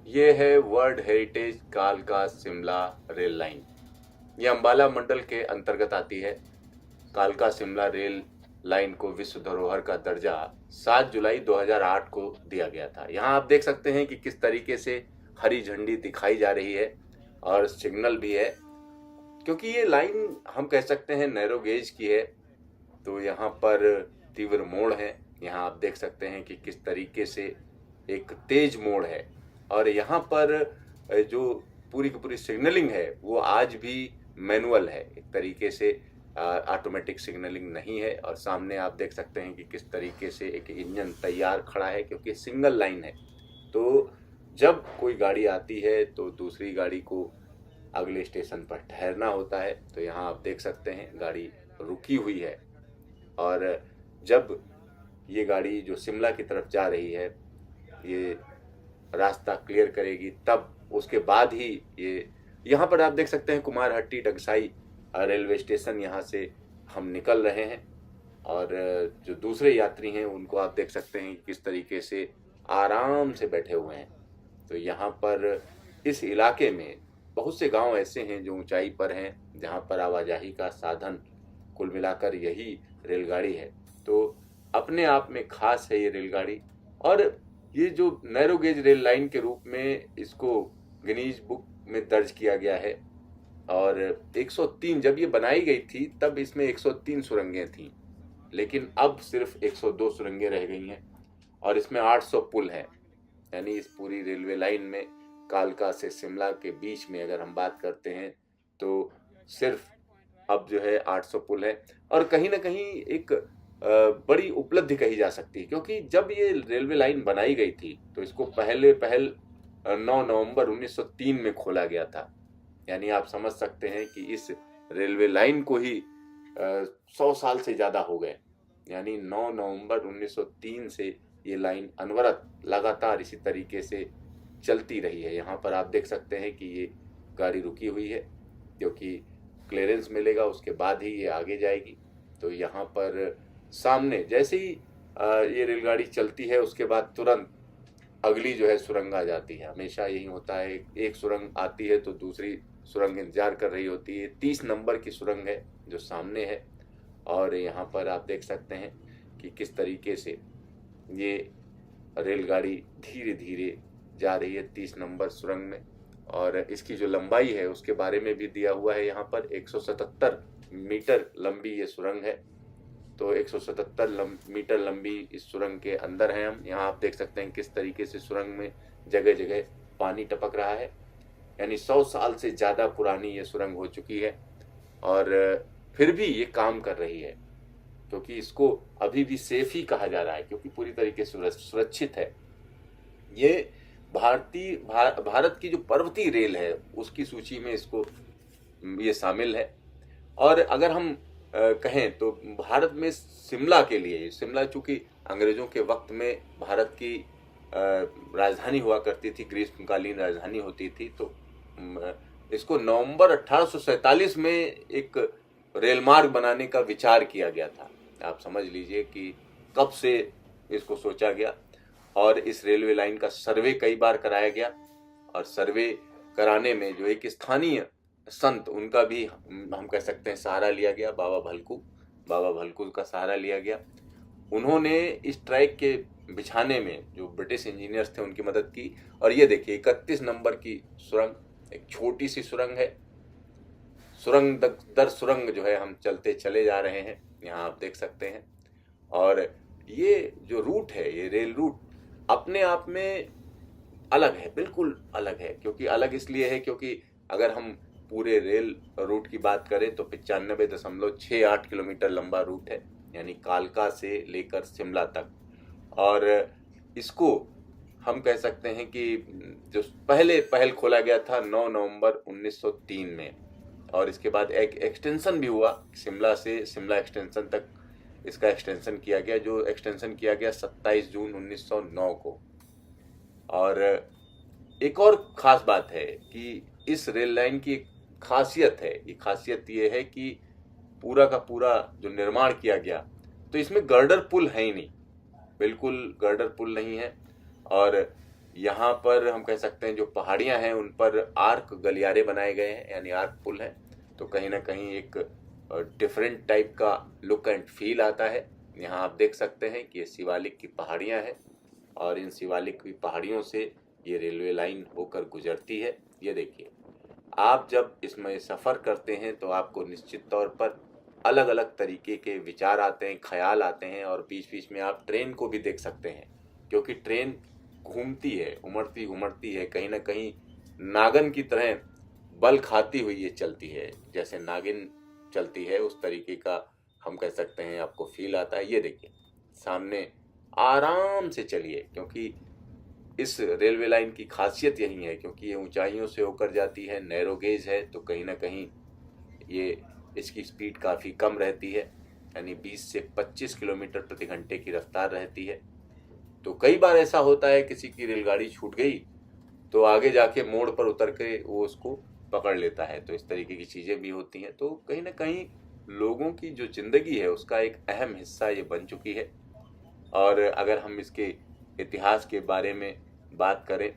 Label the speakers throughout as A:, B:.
A: ये है world heritage कालका शिमला रेल लाइन। ये अंबाला मंडल के अंतर्गत आती है। कालका शिमला रेल लाइन को विश्व धरोहर का दर्जा 7 जुलाई 2008 को दिया गया था। यहाँ आप देख सकते हैं कि किस तरीके से हरी झंडी दिखाई जा रही है और सिग्नल भी है, क्योंकि ये लाइन हम कह सकते हैं नैरो गेज की है। तो यहाँ पर तीव्र मोड़ है। यहाँ आप देख सकते हैं कि किस तरीके से एक तेज मोड़ है, और यहाँ पर जो पूरी की पूरी सिग्नलिंग है वो आज भी मैनुअल है, एक तरीके से ऑटोमेटिक सिग्नलिंग नहीं है। और सामने आप देख सकते हैं कि किस तरीके से एक इंजन तैयार खड़ा है, क्योंकि सिंगल लाइन है। तो जब कोई गाड़ी आती है तो दूसरी गाड़ी को अगले स्टेशन पर ठहरना होता है। तो यहाँ आप देख सकते हैं गाड़ी रुकी हुई है, और जब ये गाड़ी जो शिमला की तरफ जा रही है ये रास्ता क्लियर करेगी, तब उसके बाद ही ये यहाँ पर आप देख सकते हैं कुमारहट्टी डगसाई रेलवे स्टेशन, यहाँ से हम निकल रहे हैं। और जो दूसरे यात्री हैं उनको आप देख सकते हैं किस तरीके से आराम से बैठे हुए हैं। तो यहाँ पर इस इलाके में बहुत से गांव ऐसे हैं जो ऊंचाई पर हैं, जहाँ पर आवाजाही का साधन कुल मिलाकर यही रेलगाड़ी है। तो अपने आप में खास है ये रेलगाड़ी। और ये जो नैरो गेज रेल लाइन के रूप में इसको गिनीज बुक में दर्ज किया गया है। और 103 जब ये बनाई गई थी तब इसमें 103 सुरंगें थीं, लेकिन अब सिर्फ 102 सुरंगें रह गई हैं, और इसमें 800 पुल हैं। यानी इस पूरी रेलवे लाइन में कालका से शिमला के बीच में अगर हम बात करते हैं तो सिर्फ अब जो है 800 पुल है। और कहीं ना कहीं एक बड़ी उपलब्धि कही जा सकती है, क्योंकि जब ये रेलवे लाइन बनाई गई थी तो इसको पहल 9 नवंबर 1903 में खोला गया था। यानी आप समझ सकते हैं कि इस रेलवे लाइन को ही 100 साल से ज़्यादा हो गए। यानी 9 नवंबर 1903 से ये लाइन अनवरत लगातार इसी तरीके से चलती रही है। यहाँ पर आप देख सकते हैं कि ये गाड़ी रुकी हुई है, क्योंकि क्लियरेंस मिलेगा उसके बाद ही ये आगे जाएगी। तो यहाँ पर सामने जैसे ही ये रेलगाड़ी चलती है उसके बाद तुरंत अगली जो है सुरंग आ जाती है। हमेशा यही होता है, एक सुरंग आती है तो दूसरी सुरंग इंतजार कर रही होती है। 30 नंबर की सुरंग है जो सामने है, और यहाँ पर आप देख सकते हैं कि किस तरीके से ये रेलगाड़ी धीरे धीरे जा रही है 30 नंबर सुरंग में। और इसकी जो लंबाई है उसके बारे में भी दिया हुआ है। यहाँ पर 177 मीटर लंबी ये सुरंग है। तो 177 मीटर लंबी इस सुरंग के अंदर हैं हम। यहाँ आप देख सकते हैं किस तरीके से सुरंग में जगह जगह पानी टपक रहा है। यानी 100 साल से ज़्यादा पुरानी ये सुरंग हो चुकी है, और फिर भी ये काम कर रही है, क्योंकि इसको अभी भी सेफ ही कहा जा रहा है, क्योंकि पूरी तरीके से सुरक्षित है। ये भारत की जो पर्वतीय रेल है उसकी सूची में इसको ये शामिल है। और अगर हम कहें तो भारत में शिमला के लिए, शिमला चूंकि अंग्रेजों के वक्त में भारत की राजधानी हुआ करती थी, ग्रीष्मकालीन राजधानी होती थी, तो इसको नवंबर 1847 में एक रेल मार्ग बनाने का विचार किया गया था। आप समझ लीजिए कि कब से इसको सोचा गया। और इस रेलवे लाइन का सर्वे कई बार कराया गया, और सर्वे कराने में जो एक स्थानीय संत, उनका भी हम कह सकते हैं सहारा लिया गया। बाबा भलकू का सहारा लिया गया। उन्होंने इस ट्रैक के बिछाने में जो ब्रिटिश इंजीनियर्स थे उनकी मदद की। और ये देखिए 31 नंबर की सुरंग, एक छोटी सी सुरंग है। सुरंग दर सुरंग जो है हम चलते चले जा रहे हैं, यहाँ आप देख सकते हैं। और ये जो रूट है, ये रेल रूट अपने आप में अलग है, बिल्कुल अलग है। क्योंकि अलग इसलिए है क्योंकि अगर हम पूरे रेल रूट की बात करें तो 95.68 किलोमीटर लंबा रूट है, यानी कालका से लेकर शिमला तक। और इसको हम कह सकते हैं कि जो पहल खोला गया था 9 नवंबर 1903 में, और इसके बाद एक एक्सटेंशन भी हुआ शिमला से शिमला एक्सटेंशन तक। इसका एक्सटेंशन किया गया, जो एक्सटेंशन किया गया 27 जून 1909 को। और एक और ख़ास बात है कि इस रेल लाइन की एक खासियत है। ये खासियत ये है कि पूरा का पूरा जो निर्माण किया गया, तो इसमें गर्डर पुल है ही नहीं, बिल्कुल गर्डर पुल नहीं है। और यहाँ पर हम कह सकते हैं जो पहाड़ियाँ हैं उन पर आर्क गलियारे बनाए गए हैं, यानी आर्क पुल है। तो कहीं ना कहीं एक डिफरेंट टाइप का लुक एंड फील आता है। यहाँ आप देख सकते हैं कि ये शिवालिक की पहाड़ियाँ हैं और इन शिवालिक की पहाड़ियों से ये रेलवे लाइन होकर गुजरती है। ये देखिए, आप जब इसमें सफ़र करते हैं तो आपको निश्चित तौर पर अलग अलग तरीके के विचार आते हैं, ख्याल आते हैं, और बीच बीच में आप ट्रेन को भी देख सकते हैं, क्योंकि ट्रेन घूमती है, उमड़ती उमड़ती है, कहीं ना कहीं नागन की तरह बल खाती हुई ये चलती है। जैसे नागिन चलती है उस तरीके का हम कह सकते हैं आपको फील आता है। ये देखिए, सामने आराम से चलिए, क्योंकि इस रेलवे लाइन की खासियत यही है, क्योंकि ये ऊंचाइयों से होकर जाती है, नैरो गेज है, तो कहीं ना कहीं ये इसकी स्पीड काफ़ी कम रहती है, यानी 20 से 25 किलोमीटर प्रति घंटे की रफ्तार रहती है। तो कई बार ऐसा होता है किसी की रेलगाड़ी छूट गई तो आगे जाके मोड़ पर उतर के वो उसको पकड़ लेता है, तो इस तरीके की चीज़ें भी होती हैं। तो कहीं ना कहीं लोगों की जो ज़िंदगी है उसका एक अहम हिस्सा ये बन चुकी है। और अगर हम इसके इतिहास के बारे में बात करें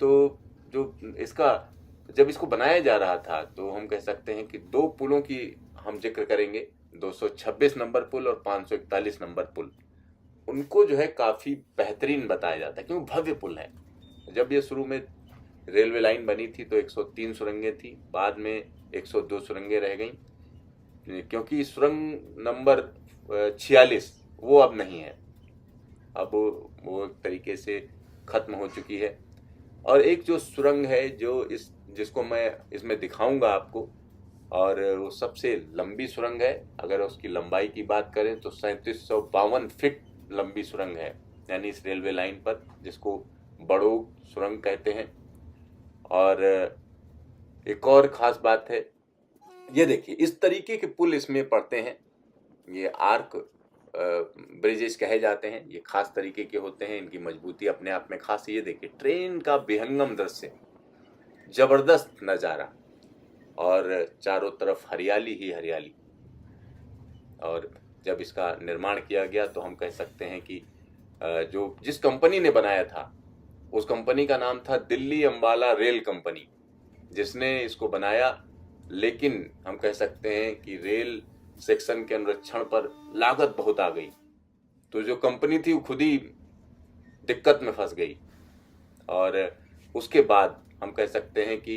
A: तो जो इसका जब इसको बनाया जा रहा था तो हम कह सकते हैं कि दो पुलों की हम जिक्र करेंगे, 226 नंबर पुल और 541 नंबर पुल। उनको जो है काफ़ी बेहतरीन बताया जाता है क्योंकि भव्य पुल है। जब ये शुरू में रेलवे लाइन बनी थी तो 103 सुरंगें थी, बाद में 102 सुरंगें रह गईं, क्योंकि सुरंग नंबर 46 वो अब नहीं है, अब वो एक तरीके से ख़त्म हो चुकी है। और एक जो सुरंग है जो जिसको मैं इसमें दिखाऊंगा आपको, और वो सबसे लंबी सुरंग है। अगर उसकी लंबाई की बात करें तो 3752 फीट लंबी सुरंग है, यानी इस रेलवे लाइन पर, जिसको बड़ोग सुरंग कहते हैं। और एक और ख़ास बात है, ये देखिए इस तरीके के पुल इसमें पड़ते हैं, ये आर्क ब्रिजेस कहे जाते हैं, ये खास तरीके के होते हैं, इनकी मजबूती अपने आप में खास है। ये देखिए ट्रेन का विहंगम दृश्य, जबरदस्त नज़ारा, और चारों तरफ हरियाली ही हरियाली। और जब इसका निर्माण किया गया तो हम कह सकते हैं कि जो जिस कंपनी ने बनाया था उस कंपनी का नाम था दिल्ली अंबाला रेल कंपनी, जिसने इसको बनाया। लेकिन हम कह सकते हैं कि रेल सेक्शन के अनुरक्षण पर लागत बहुत आ गई, तो जो कंपनी थी वो खुद ही दिक्कत में फंस गई। और उसके बाद हम कह सकते हैं कि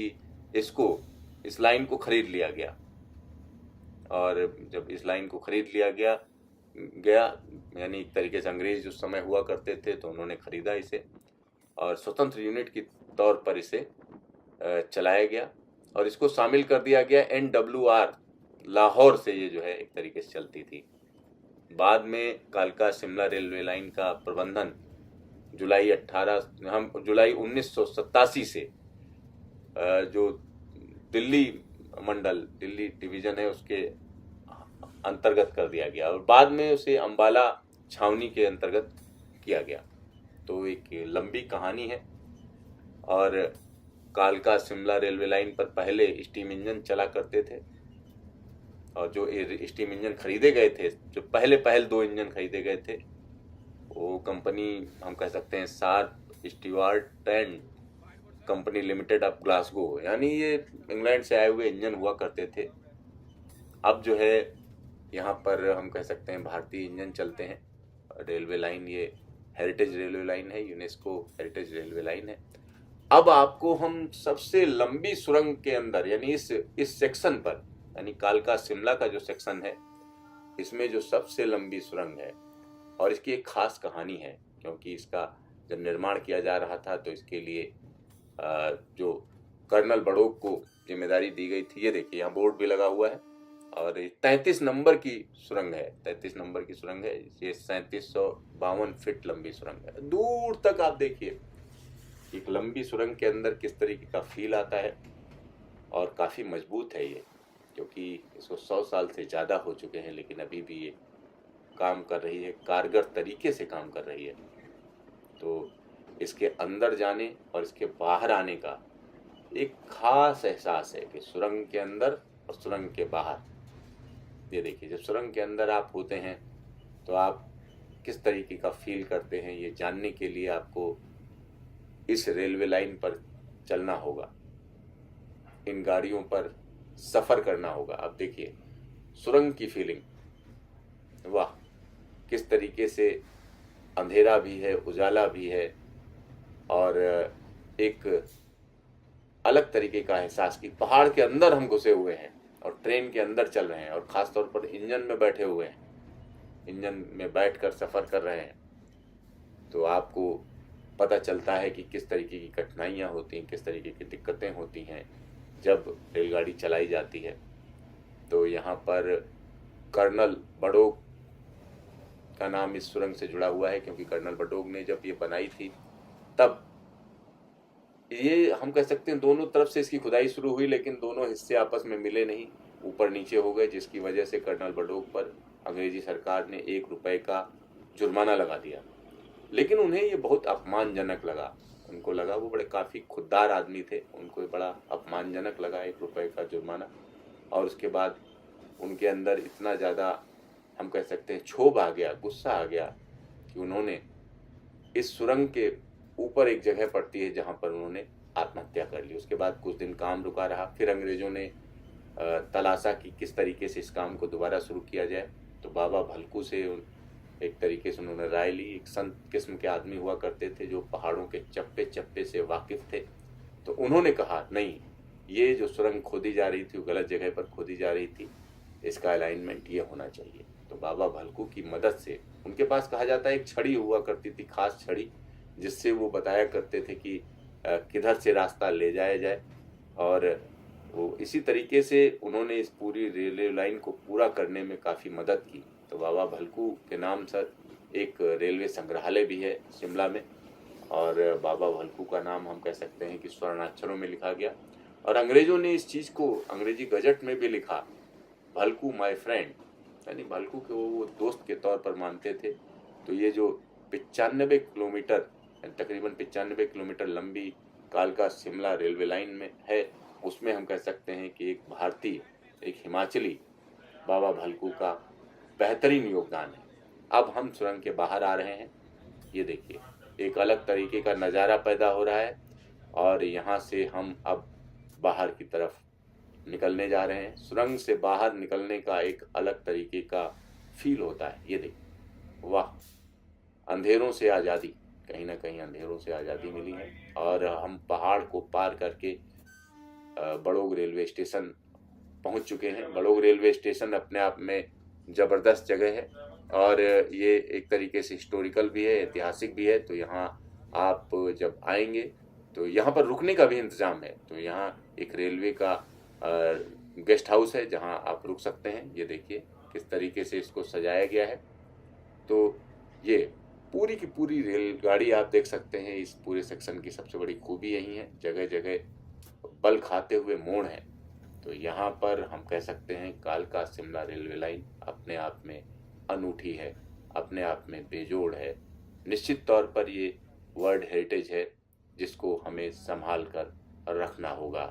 A: इस लाइन को खरीद लिया गया। और जब इस लाइन को खरीद लिया गया यानी एक तरीके से अंग्रेज उस समय हुआ करते थे, तो उन्होंने खरीदा इसे और स्वतंत्र यूनिट के तौर पर इसे चलाया गया, और इसको शामिल कर दिया गया NWR लाहौर से, ये जो है एक तरीके से चलती थी। बाद में कालका शिमला रेलवे लाइन का प्रबंधन जुलाई 1987 से जो दिल्ली डिवीज़न है उसके अंतर्गत कर दिया गया, और बाद में उसे अंबाला छावनी के अंतर्गत किया गया। तो एक लंबी कहानी है। और कालका शिमला रेलवे लाइन पर पहले स्टीम इंजन चला करते थे, और जो स्टीम इंजन खरीदे गए थे, जो पहल 2 इंजन खरीदे गए थे, वो कंपनी हम कह सकते हैं Sharp Stewart and Company Limited of Glasgow, यानी ये इंग्लैंड से आए हुए इंजन हुआ करते थे। अब जो है यहाँ पर हम कह सकते हैं भारतीय इंजन चलते हैं। रेलवे लाइन ये हेरिटेज रेलवे लाइन है, यूनेस्को हेरिटेज रेलवे लाइन है। अब आपको हम सबसे लंबी सुरंग के अंदर, यानी इस सेक्शन पर, यानी कालका शिमला का जो सेक्शन है, इसमें जो सबसे लंबी सुरंग है, और इसकी एक खास कहानी है, क्योंकि इसका जब निर्माण किया जा रहा था तो इसके लिए जो कर्नल बड़ोग को जिम्मेदारी दी गई थी। ये देखिए यहाँ बोर्ड भी लगा हुआ है, और 33 नंबर की सुरंग है, 33 नंबर की सुरंग है। ये 3752 फीट लंबी सुरंग है। दूर तक आप देखिए एक लंबी सुरंग के अंदर किस तरीके का फील आता है, और काफ़ी मजबूत है ये, क्योंकि इसको 100 साल से ज़्यादा हो चुके हैं, लेकिन अभी भी ये काम कर रही है, कारगर तरीके से काम कर रही है। तो इसके अंदर जाने और इसके बाहर आने का एक खास एहसास है कि सुरंग के अंदर और सुरंग के बाहर। ये देखिए जब सुरंग के अंदर आप होते हैं तो आप किस तरीके का फील करते हैं, ये जानने के लिए आपको इस रेलवे लाइन पर चलना होगा, इन गाड़ियों पर सफर करना होगा। अब देखिए सुरंग की फीलिंग, वाह, किस तरीके से अंधेरा भी है, उजाला भी है, और एक अलग तरीके का एहसास कि पहाड़ के अंदर हम घुसे हुए हैं और ट्रेन के अंदर चल रहे हैं, और खास तौर पर इंजन में बैठे हुए हैं, इंजन में बैठकर सफर कर रहे हैं। तो आपको पता चलता है कि किस तरीके की कठिनाइयाँ होती हैं, किस तरीके की दिक्कतें होती हैं जब रेलगाड़ी चलाई जाती है। तो यहाँ पर कर्नल बडोग का नाम इस सुरंग से जुड़ा हुआ है, क्योंकि कर्नल बडोग ने जब ये बनाई थी तब ये हम कह सकते हैं दोनों तरफ से इसकी खुदाई शुरू हुई, लेकिन दोनों हिस्से आपस में मिले नहीं, ऊपर नीचे हो गए, जिसकी वजह से कर्नल बडोग पर अंग्रेजी सरकार ने 1 रुपए का जुर्माना लगा दिया। लेकिन उन्हें ये बहुत अपमानजनक लगा, उनको लगा, वो बड़े काफ़ी खुददार आदमी थे, उनको बड़ा अपमानजनक लगा 1 रुपए का जुर्माना। और उसके बाद उनके अंदर इतना ज़्यादा हम कह सकते हैं क्षोभ आ गया, गुस्सा आ गया, कि उन्होंने इस सुरंग के ऊपर एक जगह पड़ती है जहाँ पर उन्होंने आत्महत्या कर ली। उसके बाद कुछ दिन काम रुका रहा, फिर अंग्रेजों ने तलाशा कि किस तरीके से इस काम को दोबारा शुरू किया जाए। तो बाबा भलकू से एक तरीके से उन्होंने राय ली। एक संत किस्म के आदमी हुआ करते थे जो पहाड़ों के चप्पे चप्पे से वाकिफ थे। तो उन्होंने कहा नहीं, ये जो सुरंग खोदी जा रही थी वो गलत जगह पर खोदी जा रही थी, इसका अलाइनमेंट ये होना चाहिए। तो बाबा भलकू की मदद से, उनके पास कहा जाता है एक छड़ी हुआ करती थी, खास छड़ी, जिससे वो बताया करते थे कि किधर से रास्ता ले जाया जाए। और वो इसी तरीके से उन्होंने इस पूरी रेलवे लाइन को पूरा करने में काफ़ी मदद की। तो बाबा भलकू के नाम से एक रेलवे संग्रहालय भी है शिमला में, और बाबा भलकू का नाम हम कह सकते हैं कि स्वर्णाक्षरों में लिखा गया। और अंग्रेजों ने इस चीज़ को अंग्रेजी गजट में भी लिखा, भलकू माय फ्रेंड, यानी भलकू के वो दोस्त के तौर पर मानते थे। तो ये जो 95 किलोमीटर, तकरीबन 95 किलोमीटर लंबी कालका शिमला रेलवे लाइन में है, उसमें हम कह सकते हैं कि एक भारतीय, एक हिमाचली बाबा भलकू का बेहतरीन योगदान है। अब हम सुरंग के बाहर आ रहे हैं, ये देखिए एक अलग तरीके का नज़ारा पैदा हो रहा है, और यहाँ से हम अब बाहर की तरफ निकलने जा रहे हैं। सुरंग से बाहर निकलने का एक अलग तरीके का फील होता है। ये देखिए, वाह, अंधेरों से आज़ादी, कहीं ना कहीं अंधेरों से आज़ादी मिली है। और हम पहाड़ को पार करके बड़ोग रेलवे स्टेशन पहुंच चुके हैं। बड़ोग रेलवे स्टेशन अपने आप में ज़बरदस्त जगह है, और ये एक तरीके से हिस्टोरिकल भी है, ऐतिहासिक भी है। तो यहाँ आप जब आएंगे तो यहाँ पर रुकने का भी इंतज़ाम है। तो यहाँ एक रेलवे का गेस्ट हाउस है जहाँ आप रुक सकते हैं। ये देखिए किस तरीके से इसको सजाया गया है। तो ये पूरी की पूरी रेलगाड़ी आप देख सकते हैं। इस पूरे सेक्शन की सबसे बड़ी खूबी यही है, जगह जगह बल खाते हुए मोड़ हैं। तो यहाँ पर हम कह सकते हैं कालका शिमला रेलवे लाइन अपने आप में अनूठी है, अपने आप में बेजोड़ है। निश्चित तौर पर ये वर्ल्ड हेरिटेज है, जिसको हमें संभाल कर रखना होगा।